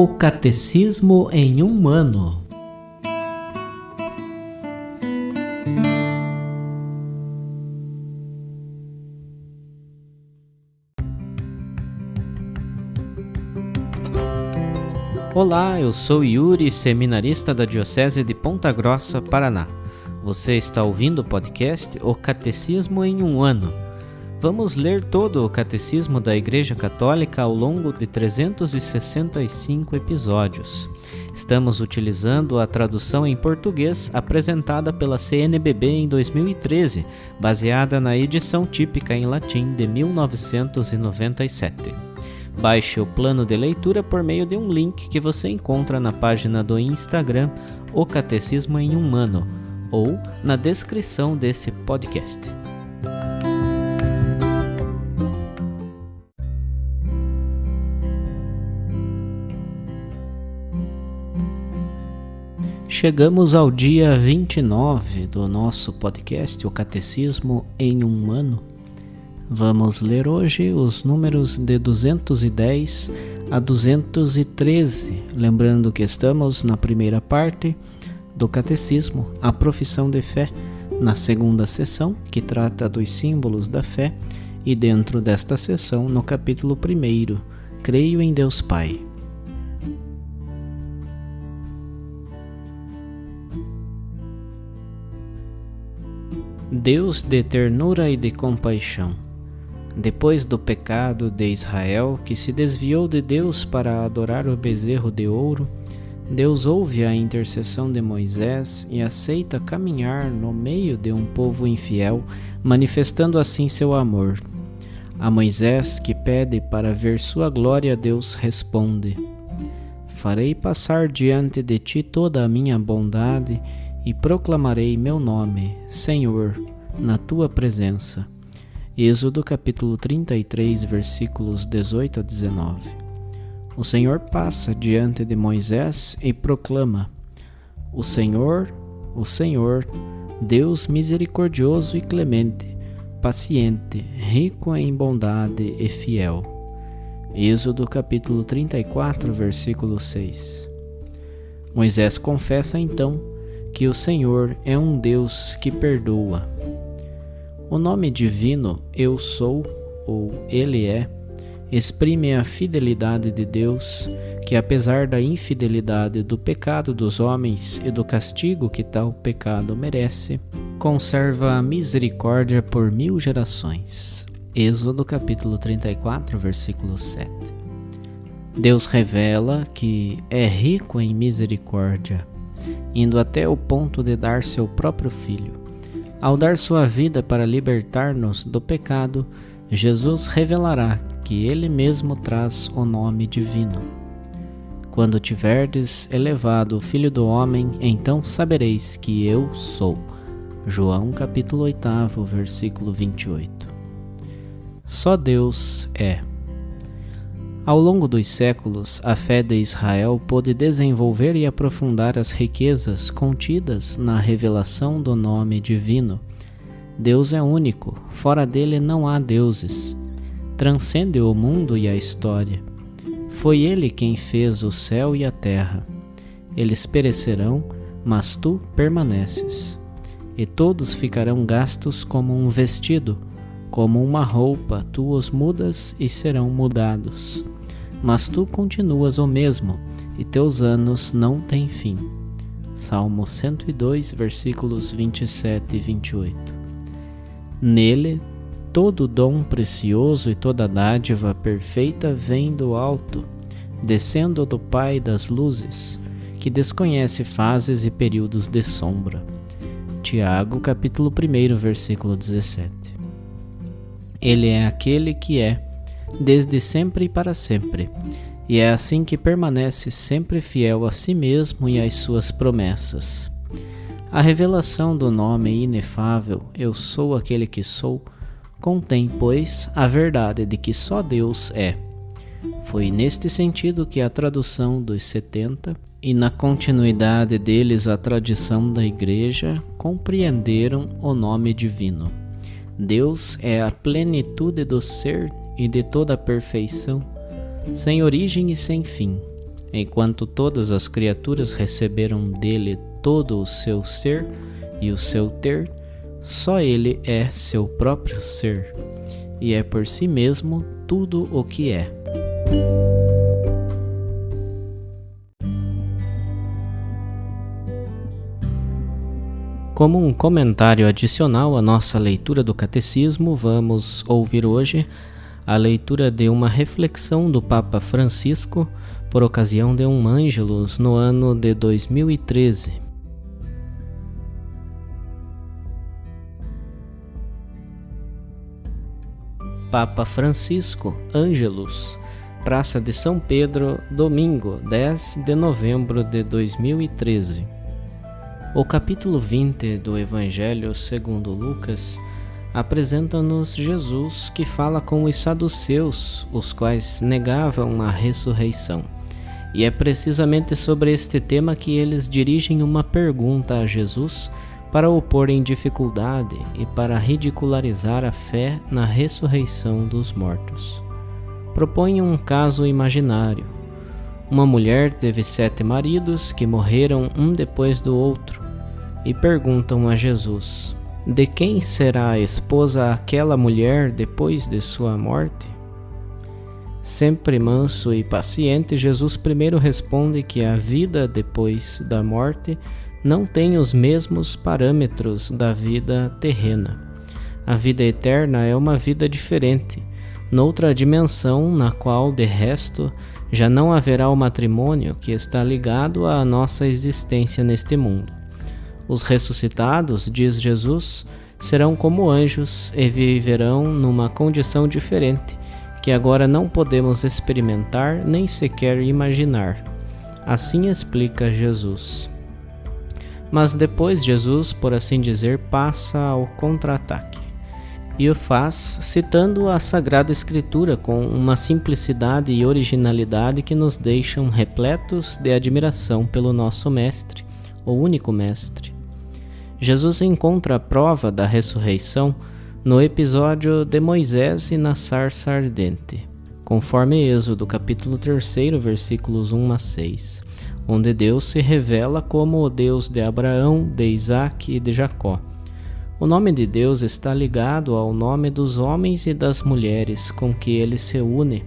O Catecismo em um ano. Olá, eu sou Yuri, seminarista da Diocese de Ponta Grossa, Paraná. Você está ouvindo o podcast O Catecismo em um ano. Vamos ler todo o Catecismo da Igreja Católica ao longo de 365 episódios. Estamos utilizando a tradução em português apresentada pela CNBB em 2013, baseada na edição típica em latim de 1997. Baixe o plano de leitura por meio de um link que você encontra na página do Instagram O Catecismo em um ano ou na descrição desse podcast. Chegamos ao dia 29 do nosso podcast, O Catecismo em um ano. Vamos ler hoje os números de 210 a 213, lembrando que estamos na primeira parte do Catecismo, a profissão de fé, na segunda sessão, que trata dos símbolos da fé, e dentro desta sessão, no capítulo 1, Creio em Deus Pai. Deus de ternura e de compaixão. Depois do pecado de Israel, que se desviou de Deus para adorar o bezerro de ouro, Deus ouve a intercessão de Moisés e aceita caminhar no meio de um povo infiel, manifestando assim seu amor. A Moisés, que pede para ver sua glória, Deus responde: Farei passar diante de ti toda a minha bondade e proclamarei meu nome, Senhor, na tua presença. Êxodo capítulo 33, versículos 18 a 19. O Senhor passa diante de Moisés e proclama: O Senhor, Deus misericordioso e clemente, paciente, rico em bondade e fiel. Êxodo capítulo 34, versículo 6. Moisés confessa então que o Senhor é um Deus que perdoa. O nome divino Eu Sou, ou Ele É, exprime a fidelidade de Deus, que apesar da infidelidade do pecado dos homens e do castigo que tal pecado merece, conserva a misericórdia por 1000 gerações. Êxodo capítulo 34, versículo 7. Deus revela que é rico em misericórdia, indo até o ponto de dar seu próprio Filho. Ao dar sua vida para libertar-nos do pecado, Jesus revelará que Ele mesmo traz o nome divino. Quando tiverdes elevado o Filho do Homem, então sabereis que eu sou. João capítulo 8, versículo 28. Só Deus é. Ao longo dos séculos, a fé de Israel pôde desenvolver e aprofundar as riquezas contidas na revelação do nome divino. Deus é único, fora dele não há deuses. Transcende o mundo e a história. Foi ele quem fez o céu e a terra. Eles perecerão, mas tu permaneces. E todos ficarão gastos como um vestido, como uma roupa, tu os mudas e serão mudados. Mas tu continuas o mesmo, e teus anos não têm fim. Salmo 102, versículos 27 e 28. Nele, todo dom precioso e toda dádiva perfeita vem do alto, descendo do Pai das luzes, que desconhece fases e períodos de sombra. Tiago, capítulo 1, versículo 17. Ele é aquele que é, desde sempre e para sempre, e é assim que permanece sempre fiel a si mesmo e às suas promessas. A revelação do nome inefável, Eu Sou aquele que sou, contém, pois, a verdade de que só Deus é. Foi neste sentido que a tradução dos 70 e na continuidade deles a tradição da Igreja compreenderam o nome divino. Deus é a plenitude do ser e de toda a perfeição, sem origem e sem fim. enquanto todas as criaturas receberam dele todo o seu ser e o seu ter, só ele é seu próprio ser, e é por si mesmo tudo o que é. Como um comentário adicional à nossa leitura do Catecismo, vamos ouvir hoje a leitura de uma reflexão do Papa Francisco por ocasião de um Ângelus no ano de 2013. Papa Francisco, Ângelus, Praça de São Pedro, domingo, 10 de novembro de 2013. O capítulo 20 do Evangelho segundo Lucas apresenta-nos Jesus que fala com os saduceus, os quais negavam a ressurreição. E é precisamente sobre este tema que eles dirigem uma pergunta a Jesus para o pôr em dificuldade e para ridicularizar a fé na ressurreição dos mortos. Propõem um caso imaginário. Uma mulher teve 7 maridos que morreram um depois do outro e perguntam a Jesus: de quem será a esposa aquela mulher depois de sua morte? Sempre manso e paciente, Jesus primeiro responde que a vida depois da morte não tem os mesmos parâmetros da vida terrena. A vida eterna é uma vida diferente, noutra dimensão na qual, de resto, já não haverá o matrimônio que está ligado à nossa existência neste mundo. Os ressuscitados, diz Jesus, serão como anjos e viverão numa condição diferente, que agora não podemos experimentar nem sequer imaginar. Assim explica Jesus. Mas depois Jesus, por assim dizer, passa ao contra-ataque. E o faz citando a Sagrada Escritura com uma simplicidade e originalidade que nos deixam repletos de admiração pelo nosso Mestre, o único Mestre. Jesus encontra a prova da ressurreição no episódio de Moisés e na sarça ardente, conforme Êxodo capítulo 3, versículos 1 a 6, onde Deus se revela como o Deus de Abraão, de Isaque e de Jacó. O nome de Deus está ligado ao nome dos homens e das mulheres com que ele se une,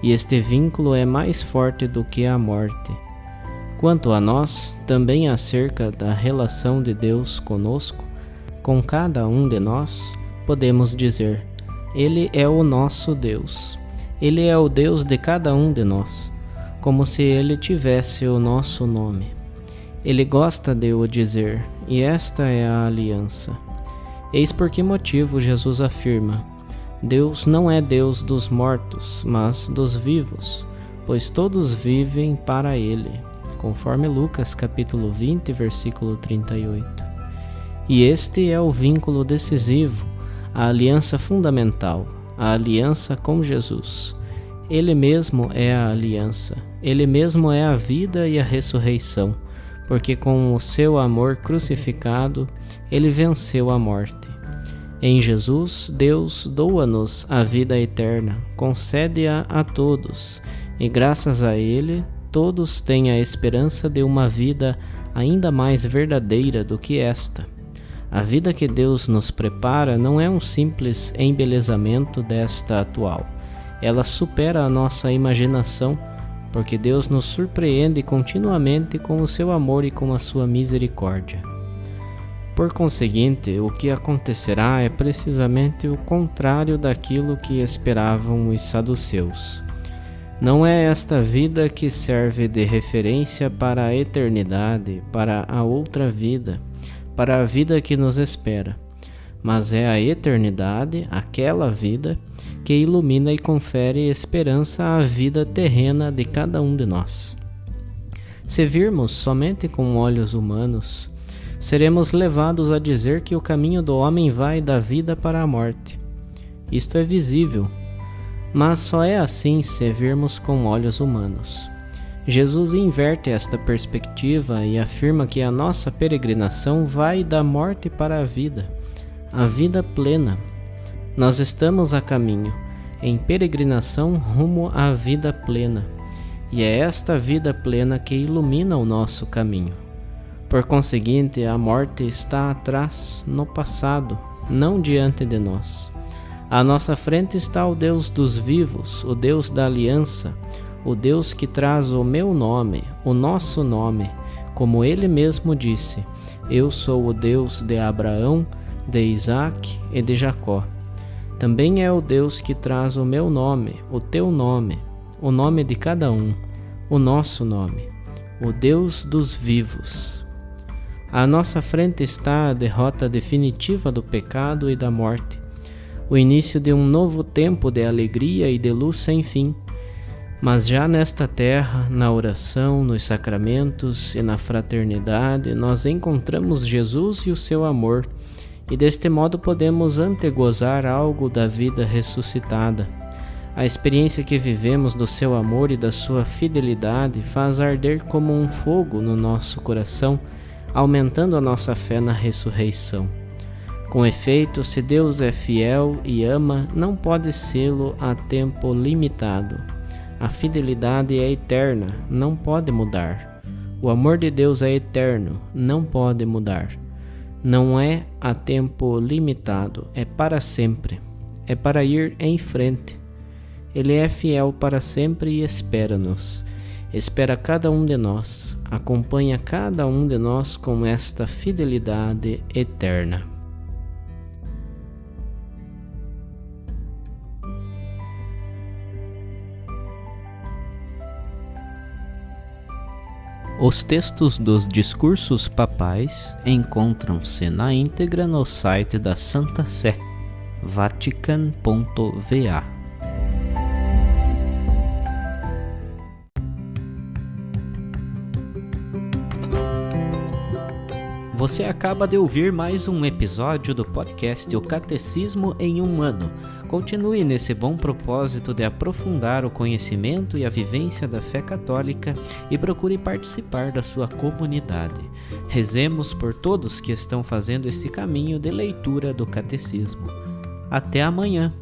e este vínculo é mais forte do que a morte. Quanto a nós, também acerca da relação de Deus conosco, com cada um de nós, podemos dizer: Ele é o nosso Deus. Ele é o Deus de cada um de nós, como se Ele tivesse o nosso nome. Ele gosta de o dizer, e esta é a aliança. Eis por que motivo Jesus afirma: Deus não é Deus dos mortos, mas dos vivos, pois todos vivem para Ele, conforme Lucas capítulo 20, versículo 38. E este é o vínculo decisivo, a aliança fundamental, a aliança com Jesus. Ele mesmo é a aliança, Ele mesmo é a vida e a ressurreição, porque com o seu amor crucificado, Ele venceu a morte. Em Jesus, Deus doa-nos a vida eterna, concede-a a todos, e graças a Ele, todos têm a esperança de uma vida ainda mais verdadeira do que esta. A vida que Deus nos prepara não é um simples embelezamento desta atual. Ela supera a nossa imaginação, porque Deus nos surpreende continuamente com o seu amor e com a sua misericórdia. Por conseguinte, o que acontecerá é precisamente o contrário daquilo que esperavam os saduceus. Não é esta vida que serve de referência para a eternidade, para a outra vida, para a vida que nos espera, mas é a eternidade, aquela vida, que ilumina e confere esperança à vida terrena de cada um de nós. Se virmos somente com olhos humanos, seremos levados a dizer que o caminho do homem vai da vida para a morte. Isto é visível, mas só é assim se virmos com olhos humanos. Jesus inverte esta perspectiva e afirma que a nossa peregrinação vai da morte para a vida plena. Nós estamos a caminho, em peregrinação rumo à vida plena, e é esta vida plena que ilumina o nosso caminho. Por conseguinte, a morte está atrás, no passado, não diante de nós. À nossa frente está o Deus dos vivos, o Deus da aliança, o Deus que traz o meu nome, o nosso nome, como ele mesmo disse: eu sou o Deus de Abraão, de Isaque e de Jacó. Também é o Deus que traz o meu nome, o teu nome, o nome de cada um, o nosso nome, o Deus dos vivos. À nossa frente está a derrota definitiva do pecado e da morte, o início de um novo tempo de alegria e de luz sem fim. Mas já nesta terra, na oração, nos sacramentos e na fraternidade, nós encontramos Jesus e o seu amor, e deste modo podemos antegozar algo da vida ressuscitada. A experiência que vivemos do seu amor e da sua fidelidade faz arder como um fogo no nosso coração, aumentando a nossa fé na ressurreição. Com efeito, se Deus é fiel e ama, não pode sê-lo a tempo limitado. A fidelidade é eterna, não pode mudar. O amor de Deus é eterno, não pode mudar. Não é a tempo limitado, é para sempre. É para ir em frente. Ele é fiel para sempre e espera-nos. Espera cada um de nós, acompanha cada um de nós com esta fidelidade eterna. Os textos dos discursos papais encontram-se na íntegra no site da Santa Sé, vatican.va. Você acaba de ouvir mais um episódio do podcast O Catecismo em um Ano. Continue nesse bom propósito de aprofundar o conhecimento e a vivência da fé católica e procure participar da sua comunidade. Rezemos por todos que estão fazendo esse caminho de leitura do Catecismo. Até amanhã!